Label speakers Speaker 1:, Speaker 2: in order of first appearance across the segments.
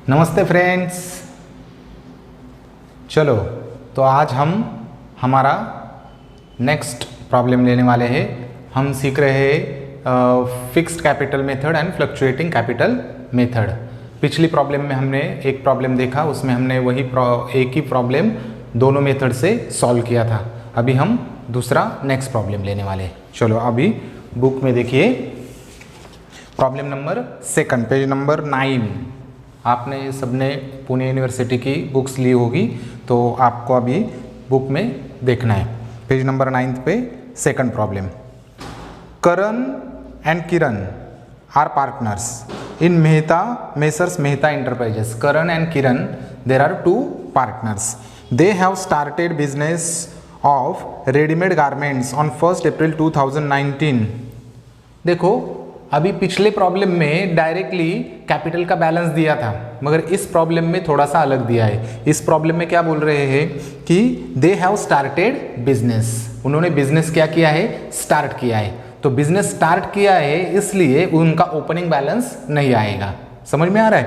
Speaker 1: नमस्ते फ्रेंड्स। चलो तो आज हम हमारा नेक्स्ट प्रॉब्लम लेने वाले हैं। हम सीख रहे हैं fixed capital method and fluctuating capital method. पिछली प्रॉब्लम में हमने एक प्रॉब्लम देखा, उसमें हमने वही एक ही प्रॉब्लम दोनों मेथड से सॉल्व किया था। अभी हम दूसरा नेक्स्ट प्रॉब्लम लेने वाले हैं। चलो अभी बुक में देखिए प्रॉब्लम नंबर 2, पेज नंबर 9। आपने सबने पुणे यूनिवर्सिटी की बुक्स ली होगी, तो आपको अभी बुक में देखना है। पेज नंबर 9 पे second problem. Karan and Kiran are partners in messrs Mehta enterprises. Karan and Kiran, there are 2 partners. They have started business of readymade garments on 1 April 2019। देखो अभी पिछले प्रॉब्लम में डायरेक्टली कैपिटल का बैलेंस दिया था, मगर इस प्रॉब्लम में थोड़ा सा अलग दिया है। इस प्रॉब्लम में क्या बोल रहे हैं कि दे हैव स्टार्टेड बिजनेस। उन्होंने बिजनेस क्या किया है? स्टार्ट किया है। तो बिजनेस स्टार्ट किया है इसलिए उनका ओपनिंग बैलेंस नहीं आएगा। समझ में आ रहा है?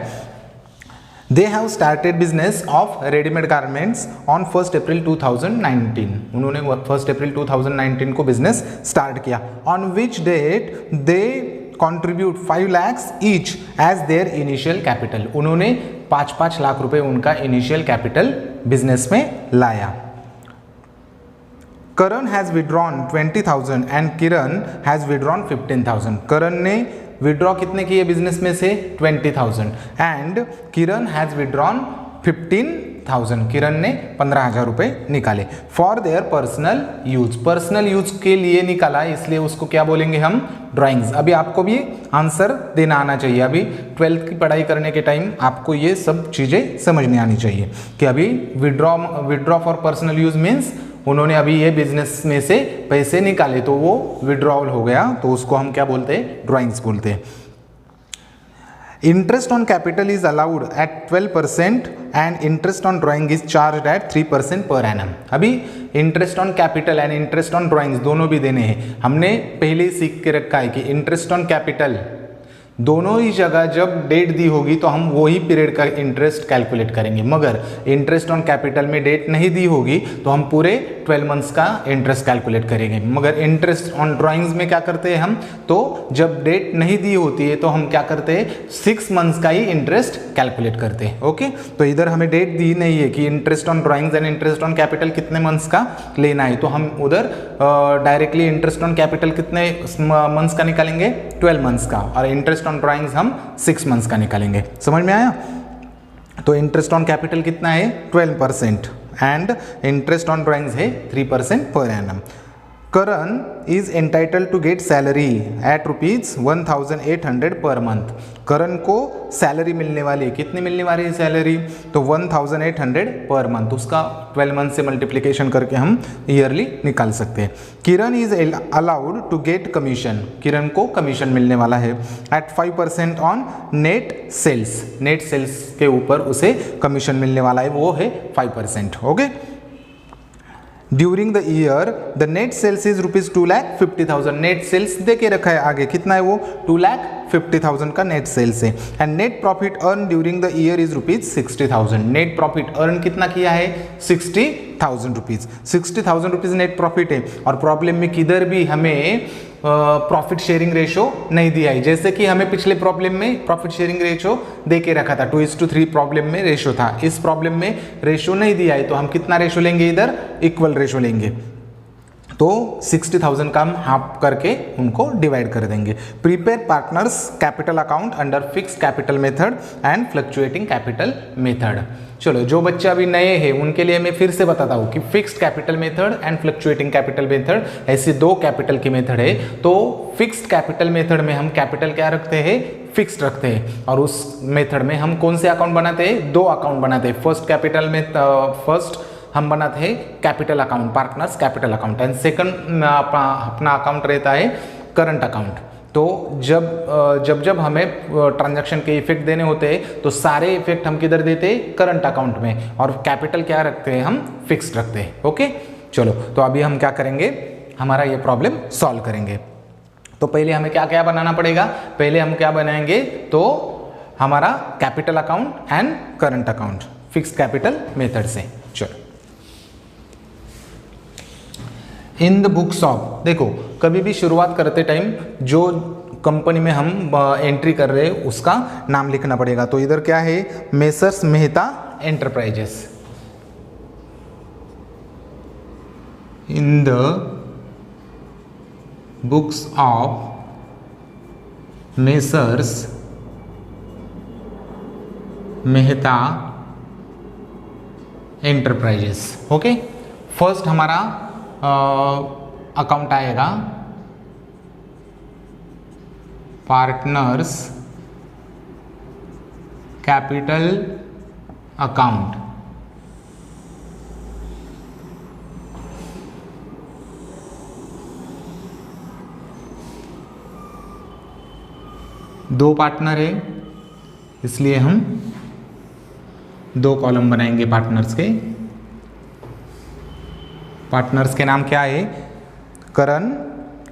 Speaker 1: They have started business of readymade garments on 1 April 2019। उन्होंने 1 अप्रैल 2019 को बिजनेस स्टार्ट किया। On which date they contribute 5 lakhs each as their initial capital. उन्होंने 5-5 लाख रुपए उनका इनिशियल कैपिटल बिजनेस में लाया। Karan has withdrawn 20,000 and Kiran has withdrawn 15,000। Karan ने withdraw कितने किए बिजनेस में से? 20,000 and Kiran has withdrawn 15,000। Kiran ने 15,000 रुपए निकाले for their personal use. Personal use के लिए निकाला, इसलिए उसको क्या बोलेंगे हम? ड्राइंग्स। अभी आपको भी आंसर देना आना चाहिए। अभी 12th की पढ़ाई करने के टाइम आपको ये सब चीजें समझ में आनी चाहिए कि अभी withdraw for personal use means उन्होंने अभी ये बिजनेस में से पैसे निकाले, तो वो विड्रॉवल हो गया, तो उसको हम क्या बोलते हैं? ड्राइंग्स बोलते हैं। Interest on capital is allowed at 12% and interest on drawing is charge at 3% per annum. अभी interest on capital and interest on drawings दोनों भी देने हैं। हमने पहले ही सीख के रखा है कि इंटरेस्ट ऑन कैपिटल दोनों ही जगह जब डेट दी होगी तो हम वही पीरियड का इंटरेस्ट कैलकुलेट करेंगे, मगर इंटरेस्ट ऑन कैपिटल में डेट नहीं दी होगी तो हम पूरे 12 मंथ्स का इंटरेस्ट कैलकुलेट करेंगे। मगर इंटरेस्ट ऑन ड्राइंग्स में क्या करते हैं हम? तो जब डेट नहीं दी होती है तो हम क्या करते हैं? 6 मंथ्स का ही इंटरेस्ट कैलकुलेट करते हैं। ओके, तो इधर हमें डेट दी नहीं है कि interest on drawings and interest on capital कितने मंथ्स का लेना है, तो हम उधर डायरेक्टली इंटरेस्ट ऑन कैपिटल कितने मंथ्स का निकालेंगे? 12 मंथ्स का, और इंटरेस्ट ऑन ड्राइंग्स हम 6 मंथ्स का निकालेंगे। समझ में आया? तो इंटरेस्ट ऑन कैपिटल कितना है? 12% एंड इंटरेस्ट ऑन ड्राइंग्स है 3% per annum. Karan is entitle to get salary at ₹1,800 per month. करण को सैलरी मिलने वाली है। कितनी मिलने वाली है सैलरी? तो 1,800 पर मंथ। उसका 12 मंथ से मल्टीप्लिकेशन करके हम ईयरली निकाल सकते हैं। Kiran is allowed to get commission. Kiran को कमीशन मिलने वाला है at 5% on net sales. Net sales के ऊपर उसे कमीशन मिलने वाला है, वो है 5%। Okay, during the year the net sales is ₹2,50,000। Net sales दे के रखा है आगे, कितना है वो? 2,50,000 का नेट सेल्स है। And net profit earn during the year is ₹60,000। Net profit earn कितना किया है? 60,000 रुपीज। 60,000 रुपीज नेट प्रॉफिट है। और प्रॉब्लम में किधर भी हमें प्रॉफिट शेयरिंग रेशो नहीं दिया है। जैसे कि हमें पिछले प्रॉब्लम में प्रॉफिट शेयरिंग रेशो दे के रखा था, 2:3 प्रॉब्लम में रेशो था। इस प्रॉब्लम में रेशो नहीं दिया है, तो हम कितना रेशो लेंगे? इधर इक्वल रेशो लेंगे। तो 60,000 का हम हाफ करके उनको डिवाइड कर देंगे। Prepare partners capital account under fixed capital method and fluctuating capital method. चलो, जो बच्चे अभी नए हैं उनके लिए मैं फिर से बताता हूँ कि fixed capital method and fluctuating capital method ऐसी 2 कैपिटल की मेथड है। तो फिक्स्ड कैपिटल मेथड में हम कैपिटल क्या रखते हैं? फिक्स्ड रखते हैं। और उस मेथड में हम कौन से अकाउंट बनाते हैं? 2 अकाउंट बनाते हैं। फर्स्ट कैपिटल में फर्स्ट हम बनाते हैं capital account, partners capital account, and second अपना अकाउंट रहता है करंट अकाउंट। तो जब हमें ट्रांजैक्शन के इफेक्ट देने होते हैं तो सारे इफेक्ट हम किधर देते हैं? करंट अकाउंट में। और कैपिटल क्या रखते हैं? हम फिक्स्ड रखते हैं। ओके, चलो तो अभी हम क्या करेंगे? हमारा ये प्रॉब्लम सॉल्व करेंगे। तो पहले हमें क्या क्या बनाना पड़ेगा? पहले हम क्या बनाएंगे? तो हमारा capital account and current account fix capital method से। चलो, इन द बुक्स ऑफ, देखो कभी भी शुरुआत करते टाइम जो कंपनी में हम एंट्री कर रहे हैं उसका नाम लिखना पड़ेगा। तो इधर क्या है, messrs Mehta enterprises. In the books of messrs Mehta enterprises. Okay, first हमारा अकाउंट आएगा पार्टनर्स कैपिटल अकाउंट। दो पार्टनर है इसलिए हम दो कॉलम बनाएंगे पार्टनर्स के। पार्टनर्स के नाम क्या है, करण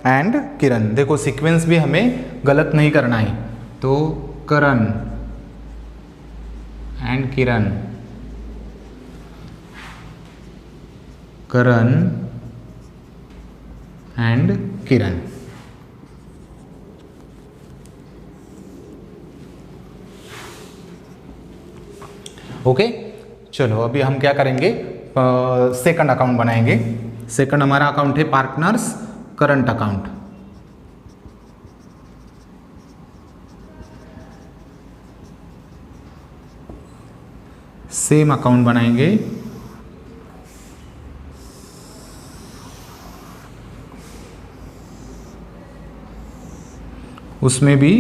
Speaker 1: एंड किरण। देखो सीक्वेंस भी हमें गलत नहीं करना है, तो Karan and Kiran, Karan and Kiran. Okay, चलो अभी हम क्या करेंगे, सेकंड अकाउंट बनाएंगे। सेकंड हमारा अकाउंट है partners current account. Same account बनाएंगे, उसमें भी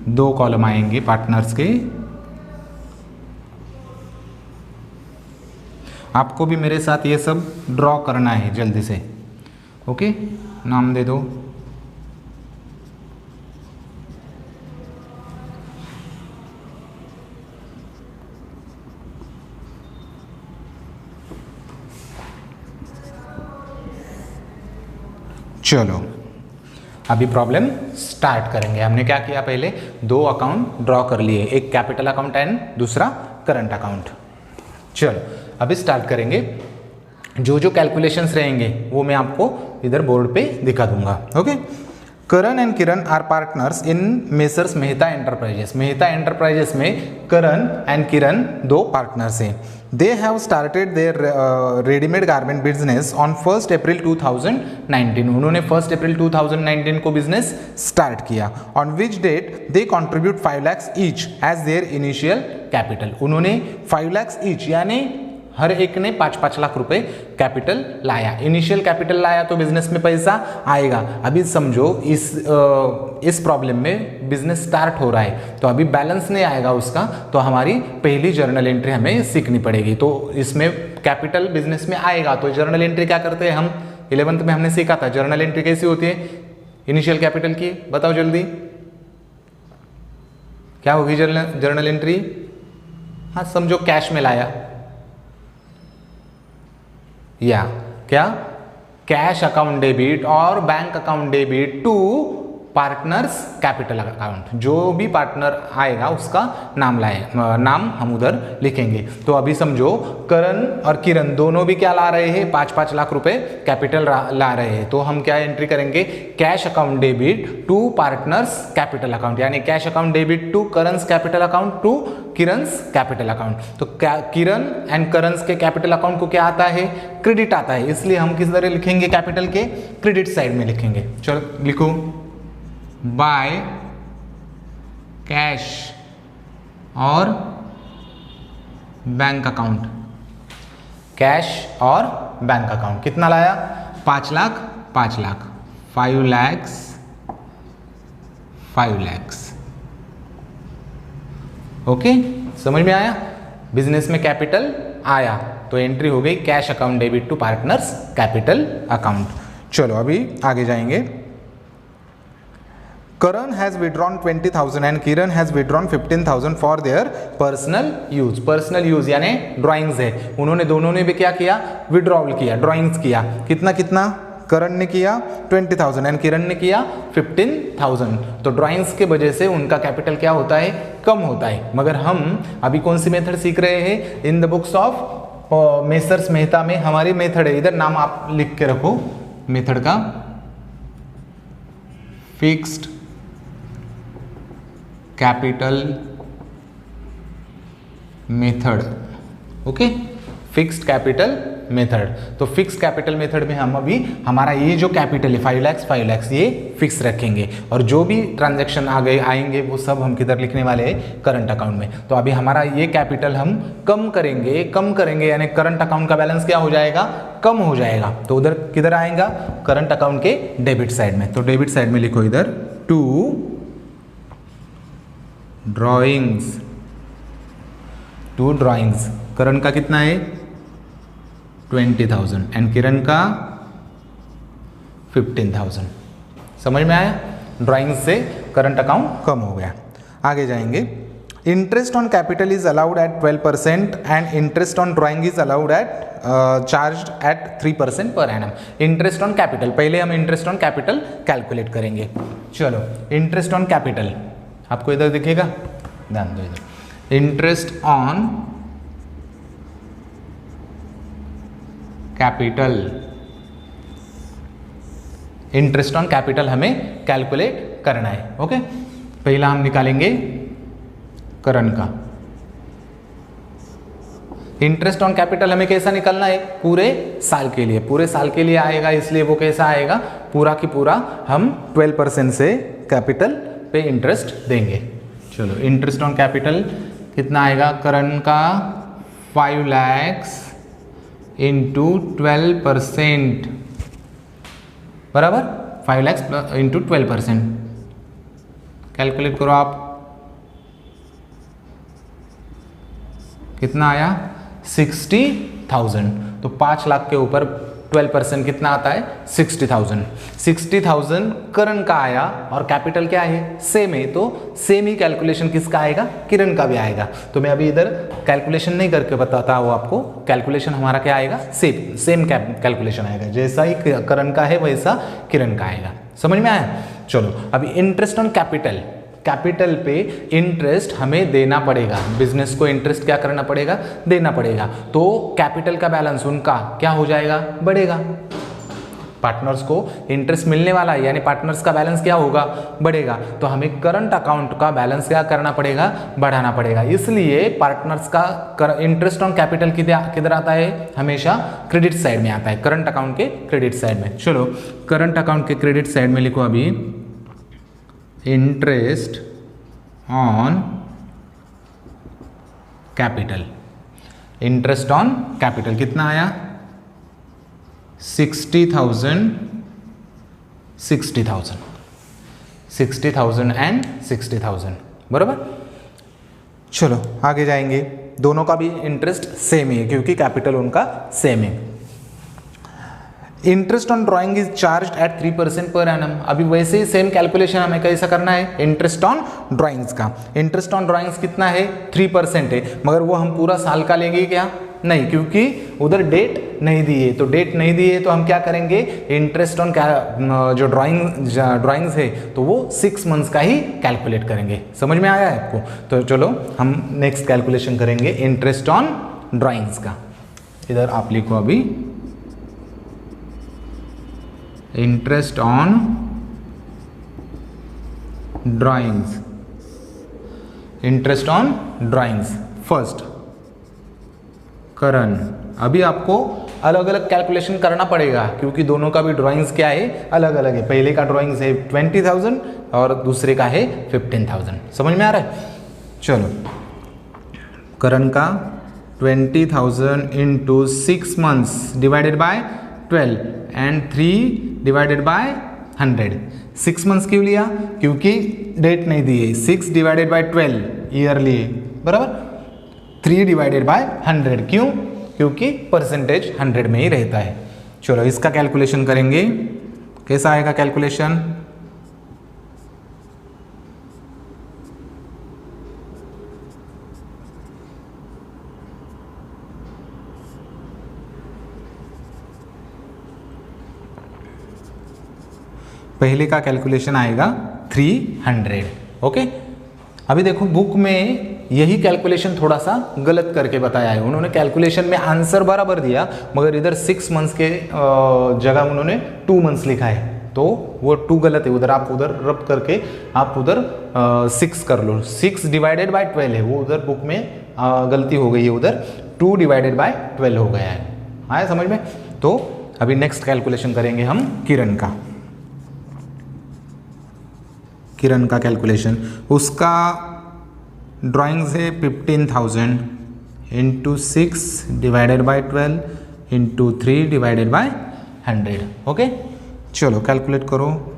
Speaker 1: दो कॉलम आएंगे पार्टनर्स के। आपको भी मेरे साथ ये सब ड्रॉ करना है जल्दी से। ओके, नाम दे दो। चलो अभी प्रॉब्लम स्टार्ट करेंगे। हमने क्या किया, पहले दो अकाउंट ड्रॉ कर लिए, एक कैपिटल अकाउंट एंड दूसरा करंट अकाउंट। चलो अभी स्टार्ट करेंगे। जो जो कैलकुलेशंस रहेंगे वो मैं आपको इधर बोर्ड पे दिखा दूंगा। Okay, Karan and Kiran are partners in messrs Mehta enterprises. Mehta enterprises में करण एंड किरण दो पार्टनर्स हैं। They have started their readymade garment business on 1 April 2019। उन्होंने 1 अप्रैल 2019 को बिजनेस स्टार्ट किया। On which date they contribute 5 lakhs each as their initial capital. उन्होंने 5 lakhs each यानी हर एक ने 5-5 लाख रुपए कैपिटल लाया, इनिशियल कैपिटल लाया, तो बिजनेस में पैसा आएगा। अभी समझो इस प्रॉब्लम में बिजनेस स्टार्ट हो रहा है तो अभी बैलेंस नहीं आएगा उसका, तो हमारी पहली जर्नल एंट्री हमें सीखनी पड़ेगी। तो इसमें कैपिटल बिजनेस में आएगा तो जर्नल एंट्री क्या करते हैं हम, 11th में हमने सीखा था जर्नल एंट्री कैसी होती है इनिशियल कैपिटल की। बताओ जल्दी क्या होगी जर्नल एंट्री। हाँ समझो कैश में लाया या क्या, कैश अकाउंट डेबिट और bank account debit to partners capital account. जो भी पार्टनर आएगा उसका नाम हम उधर लिखेंगे। तो अभी समझो करण और किरण दोनों भी क्या ला रहे हैं, 5-5 लाख रुपए कैपिटल ला रहे हैं। तो हम क्या एंट्री करेंगे, cash account debit to partners capital account, यानी cash account debit to Karan's capital account to Kiran's capital account. तो किरण एंड करंस के कैपिटल अकाउंट को क्या आता है, क्रेडिट आता है, इसलिए हम किस तरह लिखेंगे, कैपिटल के क्रेडिट साइड में लिखेंगे। चलो लिखो, बाय कैश और बैंक अकाउंट। कैश और बैंक अकाउंट कितना लाया, 5 lakh 5 lakh, 5 lakhs 5 lakhs। Okay, समझ में आया। बिजनेस में कैपिटल आया तो एंट्री हो गई cash account debit to partners capital account. चलो अभी आगे जाएंगे। Karan has withdrawn 20,000 and Kiran has withdrawn 15,000 for their personal use। Personal use यानी ड्राइंग्स है, उन्होंने दोनों ने भी क्या किया, विड्रॉवल किया, ड्राइंग्स किया। कितना कितना, करण ने किया 20,000 एंड किरण ने किया 15,000। तो ड्राइंग्स के वजह से उनका कैपिटल क्या होता है, कम होता है। मगर हम अभी कौन सी मेथड सीख रहे हैं, in the books of messrs Mehta में हमारी मेथड है, इधर नाम आप लिख के रखो मेथड का, fixed capital method. Okay, fixed capital method. तो फिक्स कैपिटल मेथड में हम अभी हमारा ये जो कैपिटल है 5 लाख ये फिक्स रखेंगे, और जो भी ट्रांजैक्शन आएंगे वो सब हम किधर लिखने वाले हैं, करंट अकाउंट में। तो अभी हमारा ये कैपिटल हम कम करेंगे यानी करंट अकाउंट का बैलेंस क्या हो जाएगा, कम हो जाएगा। तो उधर किधर आएगा, करंट अकाउंट के डेबिट साइड में। तो डेबिट साइड में लिखो इधर टू ड्राइंग्स। करण का कितना है 20,000 एंड किरण का 15,000। समझ में आया, ड्राइंग से करंट अकाउंट कम हो गया। आगे जाएंगे, interest on capital is allowed at 12% and interest on drawing is allowed eight charge at 3% per annum. Interest on capital, पहले हम इंटरेस्ट ऑन कैपिटल कैलकुलेट करेंगे। चलो, इंटरेस्ट ऑन कैपिटल आपको इधर दिखेगा, ध्यान दो इधर, interest on capital, interest on capital हमें कैलकुलेट करना है। ओके, पहला हम निकालेंगे करण का इंटरेस्ट ऑन कैपिटल। हमें कैसा निकालना है, पूरे साल के लिए, पूरे साल के लिए आएगा, इसलिए वो कैसा आएगा, पूरा की पूरा हम 12% से कैपिटल पे इंटरेस्ट देंगे। चलो, इंटरेस्ट ऑन कैपिटल कितना आएगा, करण का 5 लाख इंटू 12% बराबर 5 लाख इंटू 12%। कैलकुलेट करो आप, कितना आया 60,000। तो 5 लाख के ऊपर 12% कितना आता है 60,000। 60,000 करण का आया और कैपिटल क्या है, सेम है, तो सेम ही कैलकुलेशन किसका आएगा, किरण का भी आएगा। तो मैं अभी इधर कैलकुलेशन नहीं करके बताता हूँ आपको, कैलकुलेशन हमारा क्या आएगा, सेम कैलकुलेशन आएगा, जैसा ही करण का है वैसा किरण का आएगा। समझ में आया। चलो, अभी इंटरेस्ट ऑन कैपिटल, कैपिटल पे इंटरेस्ट हमें देना पड़ेगा, बिजनेस को इंटरेस्ट क्या करना पड़ेगा, देना पड़ेगा। तो कैपिटल का बैलेंस उनका क्या हो जाएगा, बढ़ेगा। पार्टनर्स को इंटरेस्ट मिलने वाला है, यानी पार्टनर्स का बैलेंस क्या होगा, बढ़ेगा। तो हमें करंट अकाउंट का बैलेंस क्या करना पड़ेगा, बढ़ाना पड़ेगा। इसलिए पार्टनर्स का इंटरेस्ट ऑन कैपिटल किधर आता है, हमेशा क्रेडिट साइड में आता है, करंट अकाउंट के क्रेडिट साइड में। चलो, करंट अकाउंट के क्रेडिट साइड में लिखो अभी interest on capital. Interest on capital कितना आया 60,000 एंड 60,000 बराबर। चलो आगे जाएंगे, दोनों का भी इंटरेस्ट सेम ही है क्योंकि कैपिटल उनका सेम है। Interest on drawing is charge at 3% per annum. अभी वैसे ही सेम कैलकुलेशन हमें कैसा करना है, इंटरेस्ट ऑन ड्राइंग्स का। इंटरेस्ट ऑन ड्राइंग्स कितना है 3% है, मगर वो हम पूरा साल का लेंगे क्या, नहीं, क्योंकि उधर डेट नहीं दी है। तो डेट नहीं दी है तो हम क्या करेंगे, इंटरेस्ट ऑन जो ड्राइंग्स है तो वो 6 मंथ्स का ही कैलकुलेट करेंगे। समझ में आया है आपको। तो चलो हम नेक्स्ट कैलकुलेशन करेंगे इंटरेस्ट ऑन ड्राइंग्स का। इधर आप लिखो अभी interest on drawings, interest on drawings first Karan. अभी आपको अलग अलग कैलकुलेशन करना पड़ेगा क्योंकि दोनों का भी ड्राइंग्स क्या है, अलग अलग है। पहले का ड्राइंग्स है 20,000 और दूसरे का है 15,000। समझ में आ रहा है। चलो, करण का 20,000 into 6 months divided by 12 and 3 divided by 100। 6 months क्यों लिया, क्योंकि डेट नहीं दी है। 6 डिवाइडेड बाय 12 ईयरली है बराबर। 3 डिवाइडेड बाय 100 क्यों, क्योंकि परसेंटेज 100 में ही रहता है। चलो इसका कैलकुलेशन करेंगे, कैसा आएगा कैलकुलेशन, पहले का कैलकुलेशन आएगा 300। ओके, अभी देखो बुक में यही कैलकुलेशन थोड़ा सा गलत करके बताया है। उन्होंने कैलकुलेशन में आंसर बराबर दिया, मगर इधर 6 मंथ्स के जगह उन्होंने 2 मंथ्स लिखा है, तो वो 2 गलत है। उधर आप उधर रब करके आप उधर 6 कर लो। 6 डिवाइडेड बाय 12 है, वो उधर बुक में गलती हो गई है, उधर 2 डिवाइडेड बाय 12 हो गया है। आया समझ में? तो अभी नेक्स्ट कैलकुलेशन करेंगे हम किरण का। किरण का कैलकुलेशन, उसका ड्राइंग्स है 15,000 into 6 divided by 12 into 3 divided by 100। Okay, चलो कैलकुलेट करो।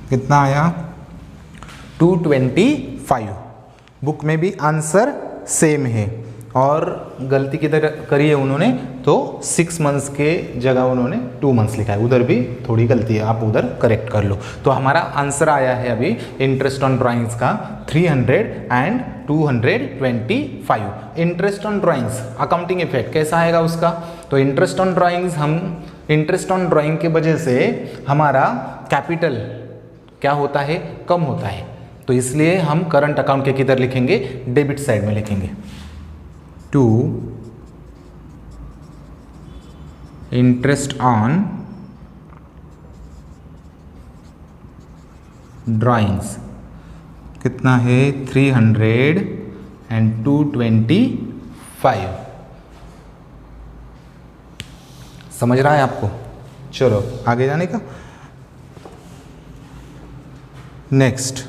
Speaker 1: कितना आया? 225। बुक में भी आंसर सेम है और गलती किधर करी है उन्होंने, तो 6 मंथ्स के जगह उन्होंने 2 मंथ्स लिखा है, उधर भी थोड़ी गलती है, आप उधर करेक्ट कर लो। तो हमारा आंसर आया है अभी इंटरेस्ट ऑन ड्राइंग्स का 300 and 225। Interest on drawings accounting effect कैसा आएगा उसका? तो इंटरेस्ट ऑन ड्राइंग्स, हम इंटरेस्ट ऑन ड्राइंग के वजह से हमारा कैपिटल क्या होता है? कम होता है, तो इसलिए हम करंट अकाउंट के किधर लिखेंगे? डेबिट साइड में लिखेंगे। टू इंटरेस्ट ऑन ड्राइंग्स कितना है? 300 एंड 225। समझ रहा है आपको? चलो आगे जाने का। Next,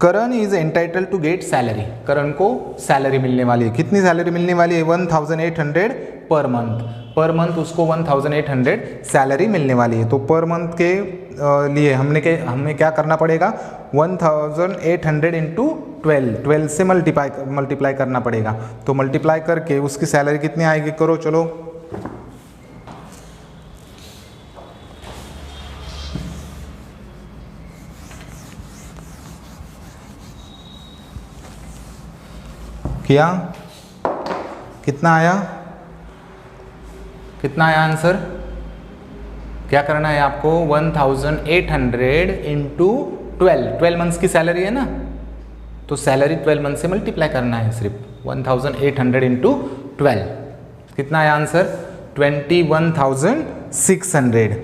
Speaker 1: Karan is entitle to get salary. Karan को सैलरी मिलने वाली है। कितनी सैलरी मिलने वाली है? 1800 पर मंथ। पर मंथ उसको 1800 सैलरी मिलने वाली है। तो पर मंथ के लिए हमें क्या करना पड़ेगा? 1800 इंटू 12 से मल्टीप्लाई करना पड़ेगा। तो मल्टीप्लाई करके उसकी सैलरी कितनी आएगी? करो चलो। किया? कितना आया? कितना आया आंसर? क्या करना है आपको? 1800 इंटू 12 मंथ्स की सैलरी है ना, तो सैलरी 12 मंथ से मल्टीप्लाई करना है सिर्फ। 1800 इंटू 12 कितना आया आंसर? 21,600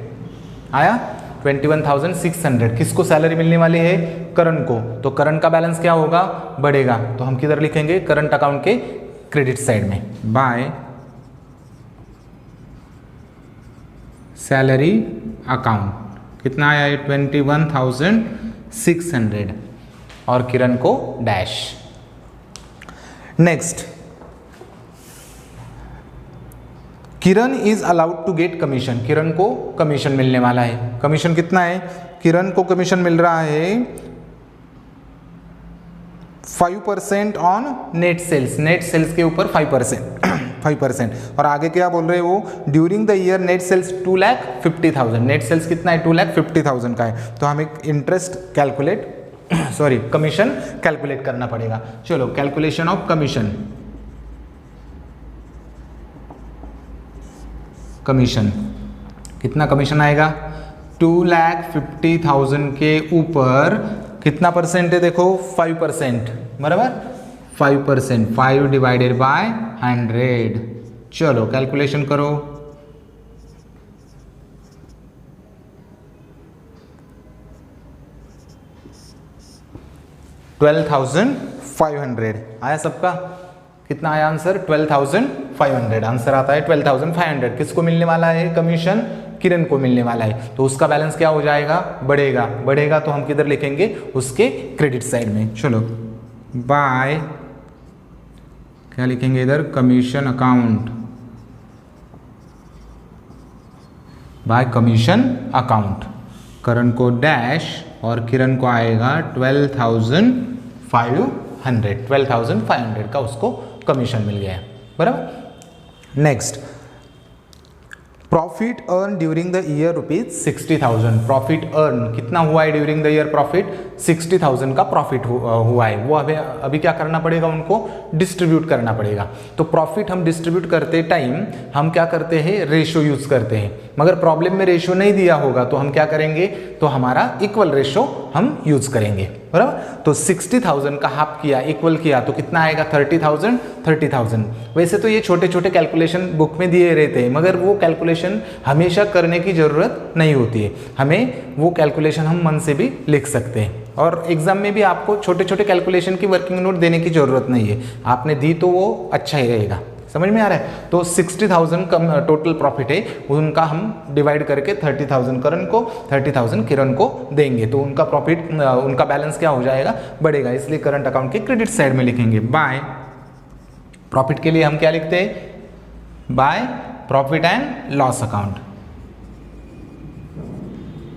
Speaker 1: आया। 21,600 किसको सैलरी मिलने वाली है? करण को। तो करण का बैलेंस क्या होगा? बढ़ेगा। तो हम किधर लिखेंगे? करंट अकाउंट के क्रेडिट साइड में, बाय सैलरी अकाउंट। कितना आया? 21,600 और किरण को dash. Next, Kiran is allowed to get commission. Kiran को कमीशन मिलने वाला है। कमीशन कितना है? किरण को कमीशन मिल रहा है 5% on net sales. Net sales के ऊपर 5%। और आगे क्या बोल रहे हैं वो? During the year net sales 2,50,000। Net sales कितना है? 2,50,000 का है। तो हमें इंटरेस्ट कमीशन कैलकुलेट करना पड़ेगा। चलो कैलकुलेशन ऑफ कमीशन। कमीशन कितना कमीशन आएगा? 2,50,000 के ऊपर कितना परसेंट है? देखो 5%, बराबर 5%। 5 डिवाइडेड बाय 100। चलो कैलकुलेशन करो। $12,500 आया सबका? कितना आया आंसर? 12,500 आंसर आता है। 12,500 किसको मिलने वाला है? कमीशन किरण को मिलने वाला है। तो उसका बैलेंस क्या हो जाएगा? बढ़ेगा। तो हम किधर लिखेंगे? उसके क्रेडिट साइड में। चलो बाय क्या लिखेंगे इधर? Commission account. By commission account. Karan को डैश और किरण को आएगा 12,500 का उसको कमीशन मिल गया। बराबर। Next, profit earn during the year ₹60,000। Profit earn कितना हुआ है ड्यूरिंग द ईयर? प्रॉफिट 60,000 का प्रॉफिट हुआ है। वो अभी क्या करना पड़ेगा? उनको डिस्ट्रीब्यूट करना पड़ेगा। तो प्रॉफिट हम डिस्ट्रीब्यूट करते टाइम हम क्या करते हैं? रेशो यूज करते हैं। मगर प्रॉब्लम में रेशो नहीं दिया होगा तो हम क्या करेंगे? तो हमारा इक्वल रेशो हम यूज करेंगे, बराबर। तो 60,000 का हाफ किया, इक्वल किया तो कितना आएगा? 30,000। वैसे तो ये छोटे छोटे कैलकुलेशन बुक में दिए रहते हैं, मगर वो कैलकुलेशन हमेशा करने की जरूरत नहीं होती है। हमें वो कैलकुलेशन हम मन से भी लिख सकते हैं, और एग्जाम में भी आपको छोटे छोटे कैलकुलेशन की वर्किंग नोट देने की जरूरत नहीं है। आपने दी तो वो अच्छा ही रहेगा। समझ में आ रहा है? तो 60,000 कम टोटल प्रॉफिट है, उनका हम डिवाइड करके 30,000 करण को, 30,000 किरण को देंगे तो उनका प्रॉफिट, उनका बैलेंस क्या हो जाएगा? बढ़ेगा। इसलिए करंट अकाउंट के क्रेडिट साइड में लिखेंगे बाय। प्रॉफिट के लिए हम क्या लिखते हैं? By profit and loss account.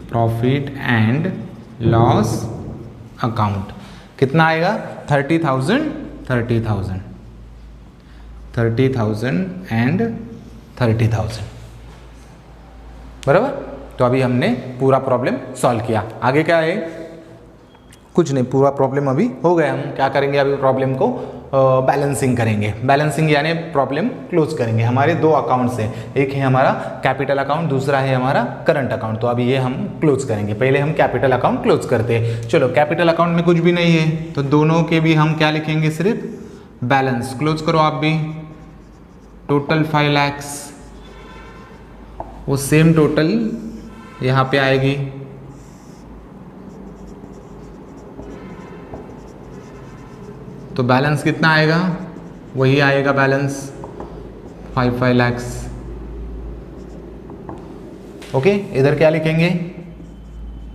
Speaker 1: Profit and loss account कितना आएगा? 30,000 एंड 30,000, बराबर। तो अभी हमने पूरा प्रॉब्लम सॉल्व किया। आगे क्या है? कुछ नहीं, पूरा प्रॉब्लम अभी हो गया। हम क्या करेंगे? अभी प्रॉब्लम को बैलेंसिंग करेंगे। बैलेंसिंग यानी प्रॉब्लम क्लोज करेंगे। हमारे दो अकाउंट्स हैं, एक है हमारा कैपिटल अकाउंट, दूसरा है हमारा करंट अकाउंट। तो अभी ये हम क्लोज करेंगे। पहले हम कैपिटल अकाउंट क्लोज करते हैं। चलो, कैपिटल अकाउंट में कुछ भी नहीं है तो दोनों के भी हम क्या लिखेंगे? सिर्फ बैलेंस। क्लोज करो आप भी। टोटल 5 lakhs, वो सेम टोटल यहाँ पे आएगी। तो बैलेंस कितना आएगा? वही आएगा बैलेंस 5 lakhs। ओके, इधर क्या लिखेंगे?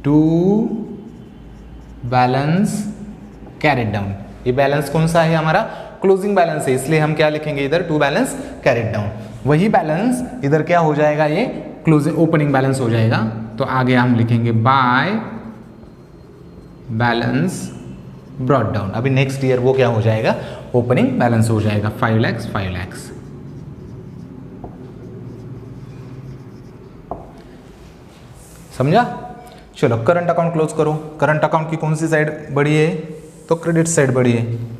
Speaker 1: To balance carried down. ये बैलेंस कौन सा है? हमारा क्लोजिंग बैलेंस है, इसलिए हम क्या लिखेंगे इधर? To balance carried down. वही बैलेंस इधर क्या हो जाएगा? ये क्लोजिंग ओपनिंग बैलेंस हो जाएगा। तो आगे हम लिखेंगे बाय बैलेंस ब्रॉट डाउन। अभी नेक्स्ट ईयर वो क्या हो जाएगा? ओपनिंग बैलेंस हो जाएगा 5 lakhs। समझा? चलो, करंट अकाउंट क्लोज करो। करंट अकाउंट की कौन सी साइड बड़ी है? तो क्रेडिट साइड बड़ी है।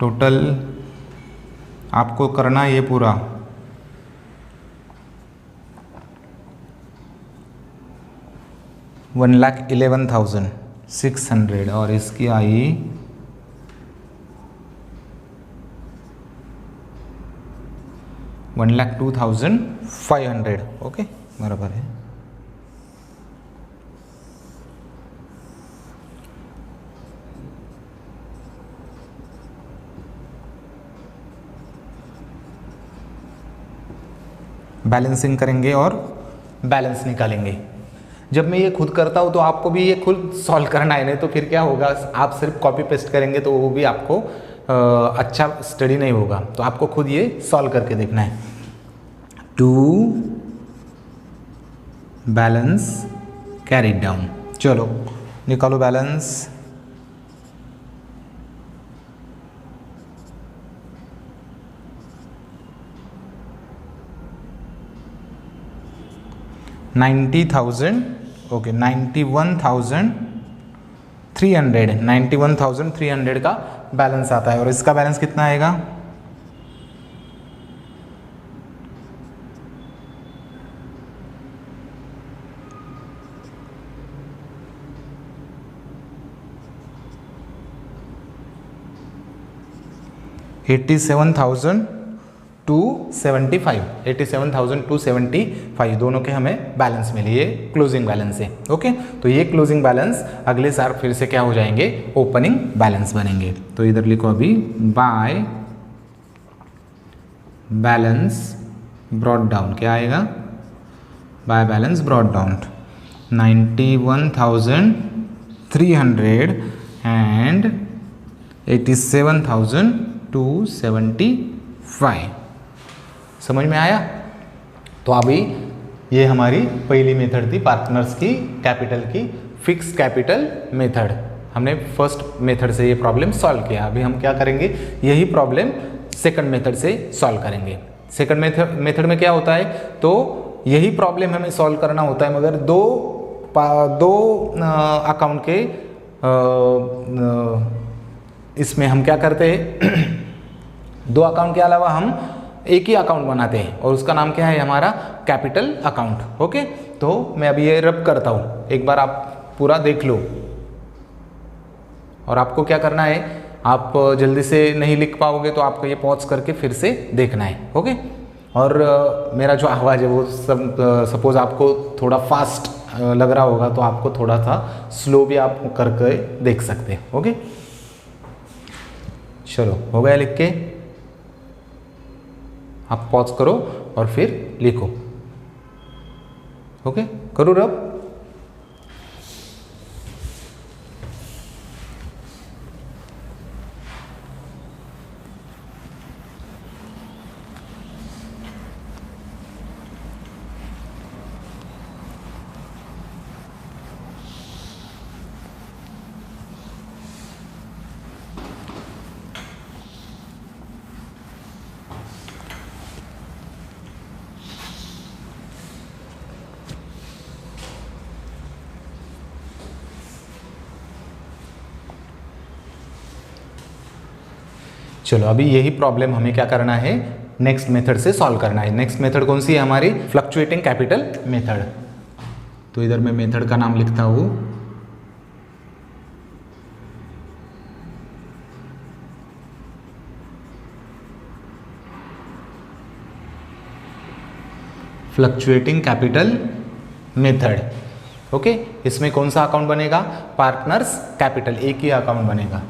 Speaker 1: टोटल आपको करना ये पूरा 1,11,600 और इसकी आई 1,02,500। ओके, बराबर है। बैलेंसिंग करेंगे और बैलेंस निकालेंगे। जब मैं ये खुद करता हूँ तो आपको भी ये खुद सॉल्व करना है, नहीं तो फिर क्या होगा? आप सिर्फ कॉपी पेस्ट करेंगे तो वो भी आपको अच्छा स्टडी नहीं होगा। तो आपको खुद ये सॉल्व करके देखना है। To balance carried down. चलो निकालो बैलेंस। ओके, 91,300 का बैलेंस आता है। और इसका बैलेंस कितना आएगा? $87,275 दोनों के हमें बैलेंस मिले। ये क्लोजिंग बैलेंस है। ओके, तो ये क्लोजिंग बैलेंस अगले साल फिर से क्या हो जाएंगे? ओपनिंग बैलेंस बनेंगे। तो इधर लिखो अभी बाय बैलेंस ब्रॉट डाउन। क्या आएगा? By balance brought down 91,300 and 87,275। समझ में आया? तो अभी ये हमारी पहली मेथड थी पार्टनर्स की कैपिटल की, फिक्स कैपिटल मेथड। हमने फर्स्ट मेथड से ये प्रॉब्लम सॉल्व किया। अभी हम क्या करेंगे, यही प्रॉब्लम सेकंड मेथड से सॉल्व करेंगे। सेकंड मेथड में क्या होता है, तो यही प्रॉब्लम हमें सॉल्व करना होता है, मगर दो अकाउंट के इसमें हम क्या करते हैं दो अकाउंट के अलावा हम एक ही अकाउंट बनाते हैं और उसका नाम क्या है हमारा कैपिटल अकाउंट। ओके, तो मैं अभी ये रब करता हूँ, एक बार आप पूरा देख लो। और आपको क्या करना है, आप जल्दी से नहीं लिख पाओगे तो आपको ये पॉज करके फिर से देखना है। ओके, और मेरा जो आवाज़ है वो सपोज आपको थोड़ा फास्ट लग रहा होगा तो आपको थोड़ा सा स्लो भी आप करके देख सकते हैं। ओके, चलो हो गया लिख के, आप पॉज करो और फिर लिखो। ओके, करो रब। चलो अभी यही प्रॉब्लम हमें क्या करना है, नेक्स्ट मेथड से सॉल्व करना है। नेक्स्ट मेथड कौन सी है हमारी, फ्लक्चुएटिंग कैपिटल मेथड। तो इधर मैं मेथड का नाम लिखता हूं, फ्लक्चुएटिंग कैपिटल मेथड। ओके, इसमें कौन सा अकाउंट बनेगा, पार्टनर्स कैपिटल, एक ही अकाउंट बनेगा।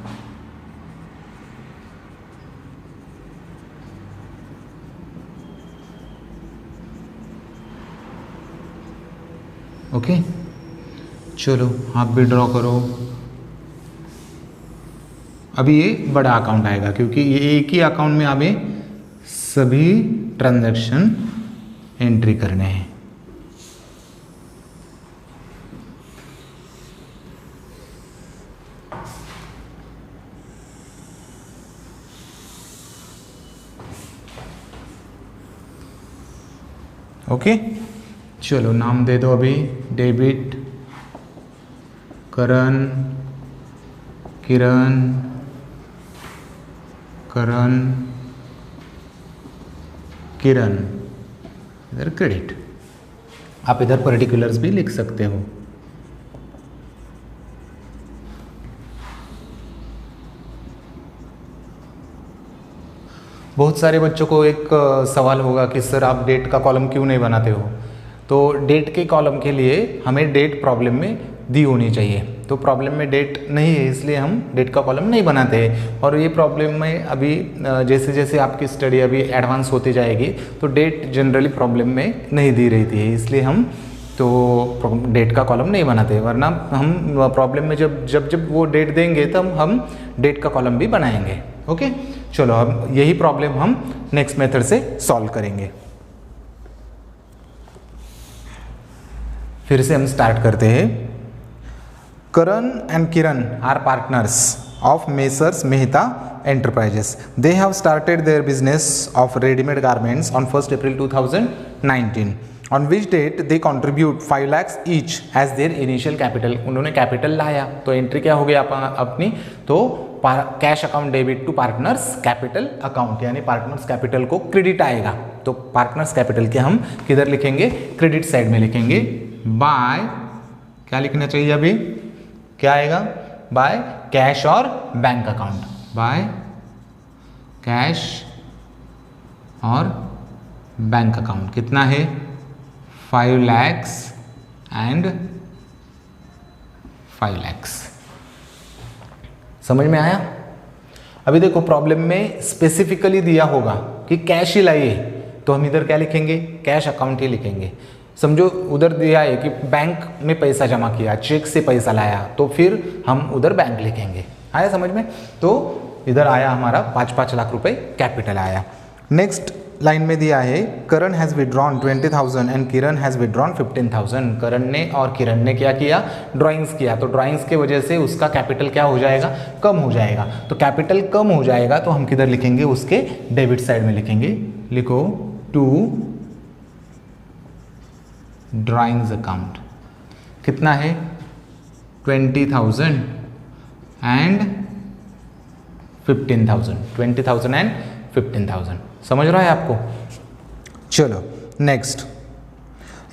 Speaker 1: ओके, चलो आप भी ड्रॉ करो। अभी ये बड़ा अकाउंट आएगा क्योंकि ये एक ही अकाउंट में हमें सभी ट्रांजैक्शन एंट्री करने हैं। ओके, चलो नाम दे दो अभी, डेबिट करण, किरण, करण, किरण, इधर क्रेडिट। आप इधर पर्टिकुलर्स भी लिख सकते हो। बहुत सारे बच्चों को एक सवाल होगा कि सर आप डेट का कॉलम क्यों नहीं बनाते हो। तो डेट के कॉलम के लिए हमें डेट प्रॉब्लम में दी होनी चाहिए, तो प्रॉब्लम में डेट नहीं है इसलिए हम डेट का कॉलम नहीं बनाते हैं। और ये प्रॉब्लम में अभी जैसे जैसे आपकी स्टडी अभी एडवांस होती जाएगी तो डेट जनरली प्रॉब्लम में नहीं दी रहती है, इसलिए हम तो डेट का कॉलम नहीं बनाते। वरना हम प्रॉब्लम में जब वो डेट देंगे तब हम डेट का कॉलम भी बनाएंगे। ओके, चलो अब यही प्रॉब्लम हम नेक्स्ट मेथड से सॉल्व करेंगे। फिर से हम स्टार्ट करते हैं। Karan and Kiran are partners of Messrs Mehta Enterprises. They have started their business of ready-made garments on 1st April 2019. On which date they contribute 5 lakhs each as their initial capital. उन्होंने capital लाया तो entry क्या हो गई अपनी, तो cash account debit to partners capital account, यानी partners capital को क्रेडिट आएगा। तो पार्टनर्स कैपिटल के हम किधर लिखेंगे, क्रेडिट साइड में लिखेंगे। बाय क्या लिखना चाहिए अभी, क्या आएगा, बाय कैश और बैंक अकाउंट, बाय कैश और बैंक अकाउंट। कितना है, 5 lakhs एंड 5 lakhs। समझ में आया। अभी देखो प्रॉब्लम में स्पेसिफिकली दिया होगा कि कैश ही लाइए, तो हम इधर क्या लिखेंगे, कैश अकाउंट ही लिखेंगे। समझो उधर दिया है कि बैंक में पैसा जमा किया, चेक से पैसा लाया, तो फिर हम उधर बैंक लिखेंगे। आया समझ में। तो इधर आया हमारा 5-5 लाख रुपए कैपिटल आया। नेक्स्ट लाइन में दिया है Karan has withdrawn 20,000 and Kiran has withdrawn 15,000। Karan ने और किरण ने क्या किया, ड्राइंग्स किया, तो ड्राइंग्स के वजह से उसका कैपिटल क्या हो जाएगा, कम हो जाएगा। तो कैपिटल कम हो जाएगा तो हम किधर लिखेंगे, उसके डेबिट साइड में लिखेंगे। लिखो टू ड्राइंग्स अकाउंट। कितना है 20,000 एंड 15,000, 20,000 एंड 15,000। समझ रहा है आपको। चलो next,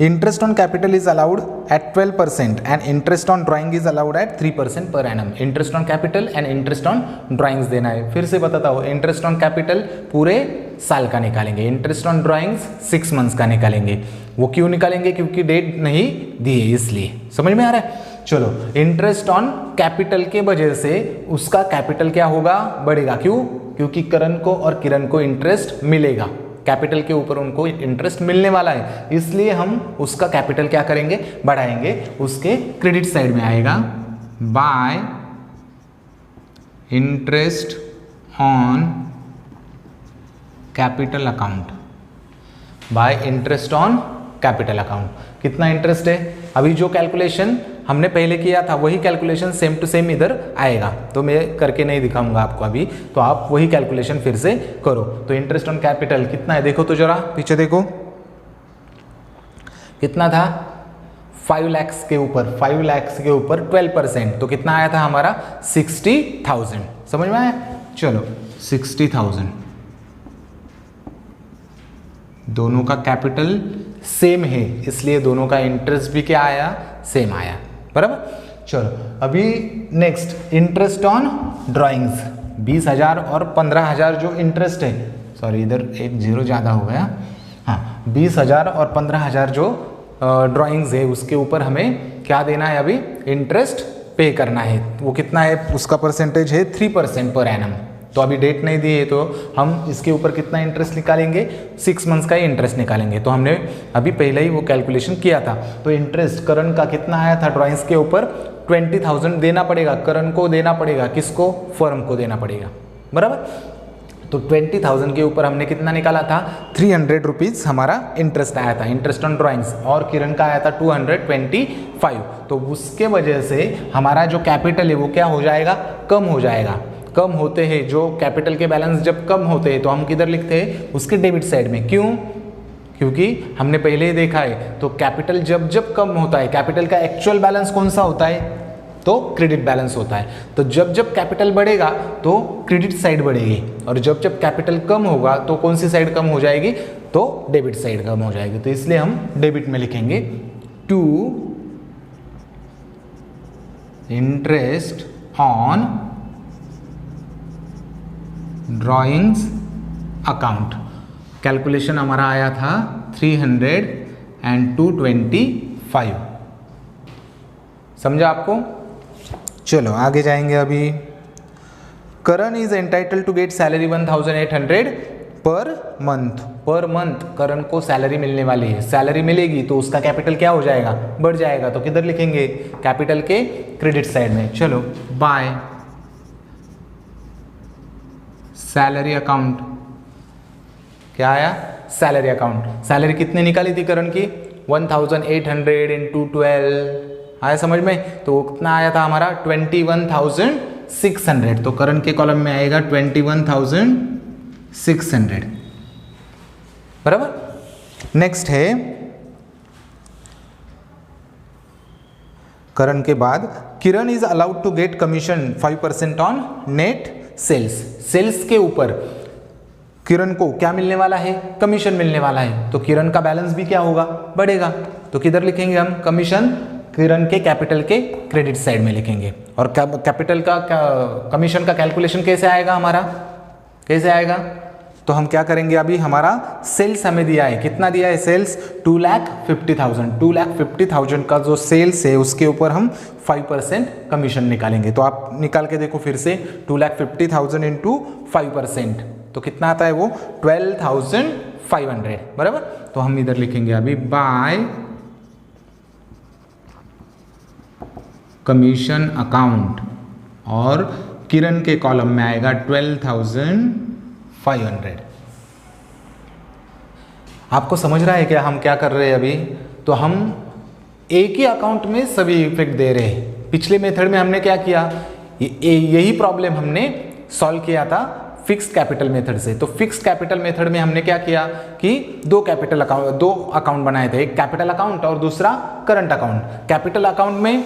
Speaker 1: interest on capital is allowed at 12% and interest on drawing is allowed eight 3% per annum. Interest on capital and interest on drawings देना है। फिर से बताता हूँ, इंटरेस्ट ऑन कैपिटल पूरे साल का निकालेंगे, इंटरेस्ट ऑन ड्राइंग्स 6 मंथ्स का निकालेंगे। वो क्यों निकालेंगे, क्योंकि डेट नहीं दी है इसलिए। समझ में आ रहा है। चलो, इंटरेस्ट ऑन कैपिटल के वजह से उसका कैपिटल क्या होगा, बढ़ेगा। क्यों, क्योंकि करण को और किरण को इंटरेस्ट मिलेगा, कैपिटल के ऊपर उनको इंटरेस्ट मिलने वाला है, इसलिए हम उसका कैपिटल क्या करेंगे, बढ़ाएंगे। उसके क्रेडिट साइड में आएगा bye interest on capital account, bye interest on capital account. कितना इंटरेस्ट है, अभी जो कैलकुलेशन हमने पहले किया था वही कैलकुलेशन सेम टू सेम इधर आएगा, तो मैं करके नहीं दिखाऊंगा आपको अभी, तो आप वही कैलकुलेशन फिर से करो। तो इंटरेस्ट ऑन कैपिटल कितना है, देखो तो जरा पीछे देखो, कितना था 5 लाख के ऊपर, 5 लाख के ऊपर 12%, तो कितना आया था हमारा 60,000। समझ में आया। चलो 60,000, दोनों का कैपिटल सेम है इसलिए दोनों का इंटरेस्ट भी क्या आया, सेम आया, बराबर। चलो अभी नेक्स्ट, इंटरेस्ट ऑन ड्राइंग्स 20,000 और 15,000 जो इंटरेस्ट है, सॉरी इधर एक जीरो ज़्यादा हो गया, हाँ 20,000 और 15,000 जो ड्राइंग्स है उसके ऊपर हमें क्या देना है, अभी इंटरेस्ट पे करना है। वो कितना है, उसका परसेंटेज है 3% पर एनम। तो अभी डेट नहीं दी है तो हम इसके ऊपर कितना इंटरेस्ट निकालेंगे, 6 मंथ्स का ही इंटरेस्ट निकालेंगे। तो हमने अभी पहले ही वो कैलकुलेशन किया था। तो इंटरेस्ट करण का कितना आया था ड्राइंग्स के ऊपर, 20,000 देना पड़ेगा, करण को देना पड़ेगा, किसको, फर्म को देना पड़ेगा, बराबर। तो 20,000 के ऊपर हमने कितना निकाला था, 300 रुपीज़ हमारा इंटरेस्ट आया था, इंटरेस्ट ऑन ड्राइंग्स, और किरण का आया था 225। तो उसके वजह से हमारा जो कैपिटल है वो क्या हो जाएगा, कम हो जाएगा। कम होते हैं जो कैपिटल के बैलेंस जब कम होते हैं तो हम किधर लिखते हैं, उसके डेबिट साइड में। क्यों, क्योंकि हमने पहले ही देखा है, तो कैपिटल जब जब कम होता है, कैपिटल का एक्चुअल बैलेंस कौन सा होता है, तो क्रेडिट बैलेंस होता है। तो जब जब कैपिटल बढ़ेगा तो क्रेडिट साइड बढ़ेगी, और जब जब कैपिटल कम होगा तो कौन सी साइड कम हो जाएगी, तो डेबिट साइड कम हो जाएगी। तो इसलिए हम डेबिट में लिखेंगे to interest on drawings account. Calculation हमारा आया था 300 एंड 225। समझा आपको। चलो आगे जाएंगे। अभी Karan is entitle to get salary 1,800 per month. Per month करण को सैलरी मिलने वाली है, सैलरी मिलेगी तो उसका कैपिटल क्या हो जाएगा, बढ़ जाएगा। तो किधर लिखेंगे, कैपिटल के क्रेडिट साइड में। चलो बाय सैलरी अकाउंट, क्या आया, सैलरी अकाउंट। सैलरी कितने निकाली थी करण की, 1,800 इंटू 12, आया समझ में। तो कितना आया था हमारा 21,600। तो करण के कॉलम में आएगा 21,600, बराबर। नेक्स्ट है करण के बाद, Kiran is allowed to get commission 5% on net sales. Sales के ऊपर किरण को क्या मिलने वाला है, कमीशन मिलने वाला है। तो किरण का बैलेंस भी क्या होगा, बढ़ेगा। तो किधर लिखेंगे हम, कमीशन किरण के कैपिटल के क्रेडिट साइड में लिखेंगे। और कैपिटल का कमीशन का कैलकुलेशन कैसे आएगा हमारा, कैसे आएगा, तो हम क्या करेंगे, अभी हमारा सेल्स हमें दिया है, कितना दिया है सेल्स, 2,50,000। 2,50,000 का जो सेल्स है उसके ऊपर हम 5% कमीशन निकालेंगे। तो आप निकाल के देखो फिर से, 2,50,000 इंटू 5%, तो कितना आता है वो 12,500, बराबर। तो हम इधर लिखेंगे अभी बाय कमीशन अकाउंट, और किरण के कॉलम में आएगा 12,500। आपको समझ रहा है क्या हम क्या कर रहे हैं अभी? तो हम एक ही अकाउंट में सभी इफेक्ट दे रहे हैं। पिछले मेथड में हमने क्या किया, यही प्रॉब्लम हमने सॉल्व किया था फिक्स्ड कैपिटल मेथड से। तो फिक्स्ड कैपिटल मेथड में हमने क्या किया कि दो अकाउंट बनाए थे, एक कैपिटल अकाउंट और दूसरा करंट अकाउंट। कैपिटल अकाउंट में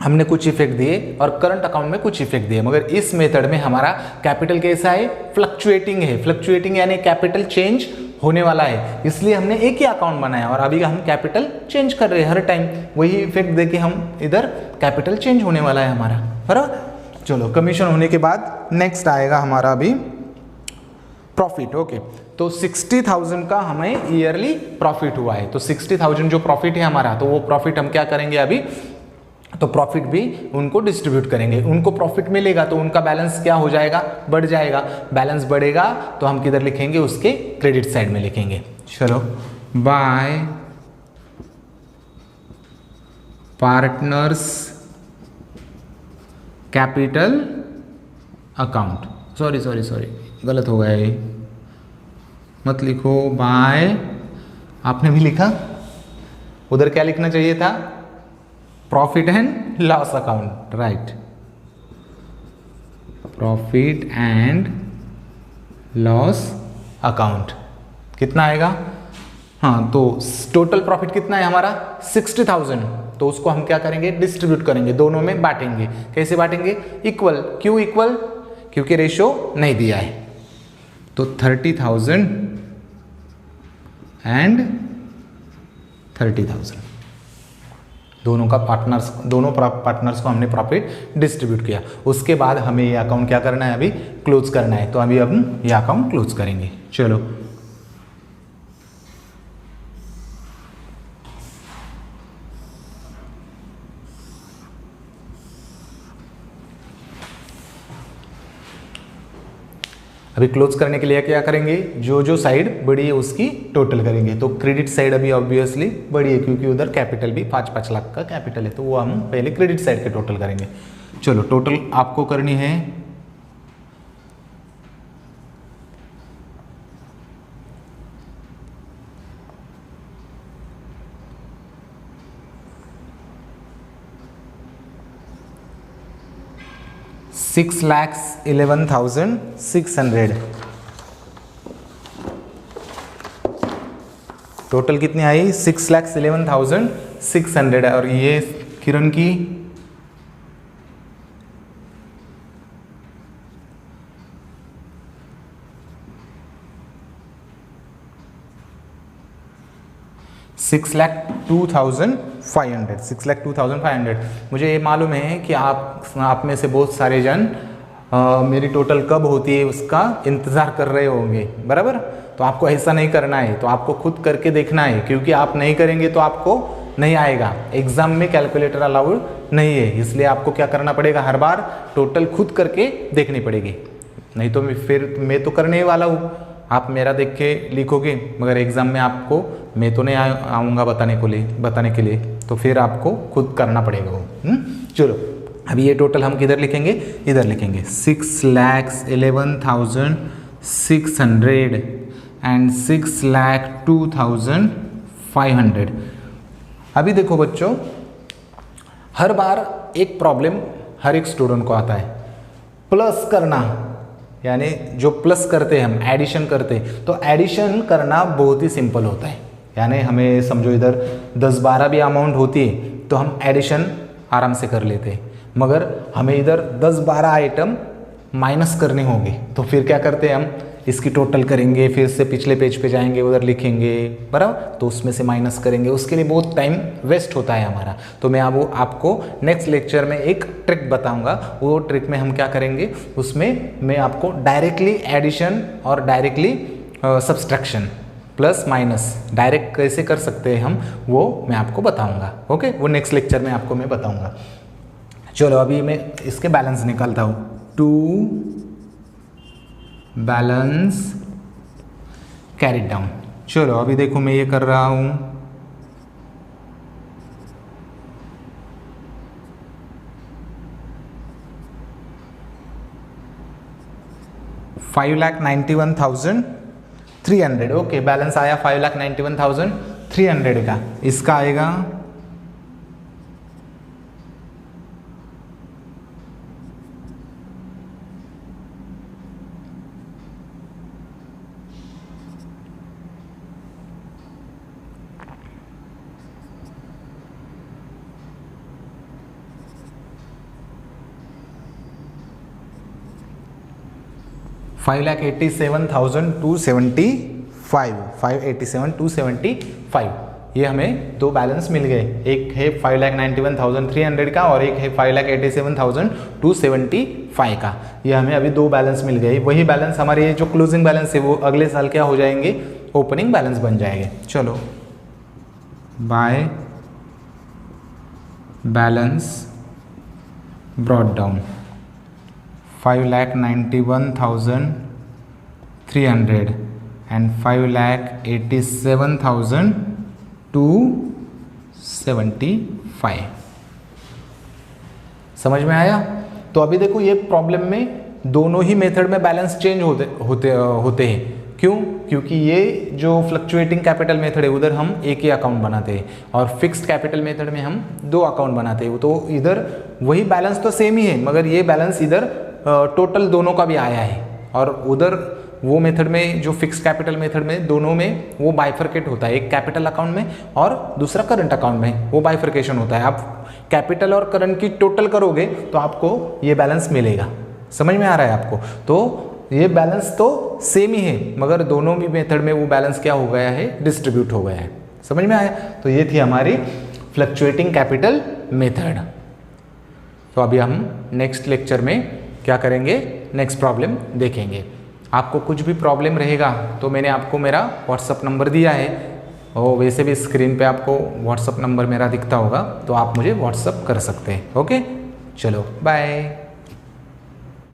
Speaker 1: हमने कुछ इफेक्ट दिए और करंट अकाउंट में कुछ इफेक्ट दिए, मगर इस मेथड में हमारा कैपिटल कैसा है, फ्लक्चुएटिंग है। फ्लक्चुएटिंग यानी कैपिटल चेंज होने वाला है, इसलिए हमने एक ही अकाउंट बनाया और अभी हम कैपिटल चेंज कर रहे हैं हर टाइम। वही इफेक्ट देके हम इधर कैपिटल चेंज होने वाला है हमारा, बराबर। चलो, कमीशन होने के बाद नेक्स्ट आएगा हमारा अभी प्रॉफिट। ओके, तो 60,000 का हमें ईयरली प्रॉफिट हुआ है। तो 60,000 जो प्रॉफिट है हमारा, तो वो प्रॉफिट हम क्या करेंगे अभी, तो प्रॉफिट भी उनको डिस्ट्रीब्यूट करेंगे। उनको प्रॉफिट मिलेगा तो उनका बैलेंस क्या हो जाएगा, बढ़ जाएगा। बैलेंस बढ़ेगा तो हम किधर लिखेंगे, उसके क्रेडिट साइड में लिखेंगे। चलो, bye partners capital account, sorry गलत हो गया ये, मत लिखो बाय, आपने भी लिखा, उधर क्या लिखना चाहिए था, profit and loss account, right. Profit and loss account कितना आएगा, हाँ, तो टोटल प्रॉफिट कितना है हमारा 60,000। तो उसको हम क्या करेंगे, डिस्ट्रीब्यूट करेंगे, दोनों में बांटेंगे। कैसे बांटेंगे, इक्वल। क्यों इक्वल, क्योंकि रेशो नहीं दिया है। तो 30,000 एंड 30,000 दोनों पार्टनर्स को हमने प्रॉफिट डिस्ट्रीब्यूट किया। उसके बाद हमें ये अकाउंट क्या करना है, अभी क्लोज करना है। तो अभी हम ये अकाउंट क्लोज करेंगे। चलो, अभी क्लोज करने के लिए क्या करेंगे, जो साइड बड़ी है उसकी टोटल करेंगे। तो क्रेडिट साइड अभी ऑब्वियसली बड़ी है, क्योंकि उधर कैपिटल भी 5-5 लाख का कैपिटल है, तो वो हम पहले क्रेडिट साइड के टोटल करेंगे। चलो, टोटल आपको करनी है 6,11,600। टोटल कितनी आई, 6,11,600। और ये किरण की 6,02,500। 6,02,500। मुझे ये मालूम है कि आप में से बहुत सारे जन मेरी टोटल कब होती है उसका इंतज़ार कर रहे होंगे, बराबर। तो आपको ऐसा नहीं करना है, तो आपको खुद करके देखना है, क्योंकि आप नहीं करेंगे तो आपको नहीं आएगा। एग्जाम में कैलकुलेटर अलाउड नहीं है, इसलिए आपको क्या करना पड़ेगा, हर बार टोटल खुद करके देखनी पड़ेगी। नहीं तो मैं तो करने ही वाला हूँ, आप मेरा देख के लिखोगे, मगर एग्जाम में आपको मैं तो नहीं आऊँगा बताने के लिए, तो फिर आपको खुद करना पड़ेगा वो। चलो, अभी ये टोटल हम किधर लिखेंगे, इधर लिखेंगे 6,11,600 एंड 6,02,500। अभी देखो बच्चों, हर बार एक प्रॉब्लम हर एक स्टूडेंट को आता है, प्लस करना, यानी जो प्लस करते हैं हम, एडिशन करते हैं। तो एडिशन करना बहुत ही सिंपल होता है, यानी हमें समझो इधर 10-12 भी अमाउंट होती है तो हम एडिशन आराम से कर लेते हैं, मगर हमें इधर 10-12 आइटम माइनस करने होंगे। तो फिर क्या करते हैं हम, इसकी टोटल करेंगे, फिर से पिछले पेज पे जाएंगे, उधर लिखेंगे, बराबर, तो उसमें से माइनस करेंगे, उसके लिए बहुत टाइम वेस्ट होता है हमारा। तो मैं अब आपको नेक्स्ट लेक्चर में एक ट्रिक बताऊंगा, वो ट्रिक में हम क्या करेंगे, उसमें मैं आपको डायरेक्टली एडिशन और directly subtraction, plus minus direct कैसे कर सकते हैं हम, वो मैं आपको बताऊंगा। ओके, वो नेक्स्ट लेक्चर में आपको मैं बताऊंगा। चलो, अभी मैं इसके बैलेंस निकालता हूँ। 2 बैलेंस कैरिड डाउन। चलो, अभी देखो मैं ये कर रहा हूँ, $5,91,300 300। ओके, बैलेंस आया 5,91,300 का। इसका आएगा 5,87,275। ये हमें दो बैलेंस मिल गए, एक है 5,91,300 का और एक है 5,87,275 का। ये हमें अभी दो बैलेंस मिल गए। वही बैलेंस हमारे जो क्लोजिंग बैलेंस है वो अगले साल क्या हो जाएंगे, ओपनिंग बैलेंस बन जाएंगे। चलो, by balance brought down 5,91,300 and 5,87,275। समझ में आया? तो अभी देखो ये प्रॉब्लम में दोनों ही मेथड में बैलेंस चेंज होते हैं। क्यों? क्योंकि ये जो फ्लक्चुएटिंग कैपिटल मेथड है उधर हम एक ही अकाउंट बनाते हैं और फिक्स्ड कैपिटल मेथड में हम दो अकाउंट बनाते हैं। तो इधर वही बैलेंस तो सेम ही है, मगर ये बैलेंस इधर टोटल दोनों का भी आया है और उधर वो मेथड में जो फिक्स कैपिटल मेथड में दोनों में वो बाइफरकेट होता है, एक कैपिटल अकाउंट में और दूसरा करंट अकाउंट में वो बाइफरकेशन होता है। आप कैपिटल और करंट की टोटल करोगे तो आपको ये बैलेंस मिलेगा। समझ में आ रहा है आपको? तो ये बैलेंस तो सेम ही है, मगर दोनों भी मेथड में वो बैलेंस क्या हो गया है, डिस्ट्रीब्यूट हो गया है। समझ में आया? तो ये थी हमारी फ्लक्चुएटिंग कैपिटल मेथड। तो अभी हम नेक्स्ट लेक्चर में क्या करेंगे, नेक्स्ट प्रॉब्लम देखेंगे। आपको कुछ भी प्रॉब्लम रहेगा तो मैंने आपको मेरा व्हाट्सअप नंबर दिया है और वैसे भी स्क्रीन पे आपको व्हाट्सअप नंबर मेरा दिखता होगा, तो आप मुझे व्हाट्सअप कर सकते हैं। ओके, चलो बाय।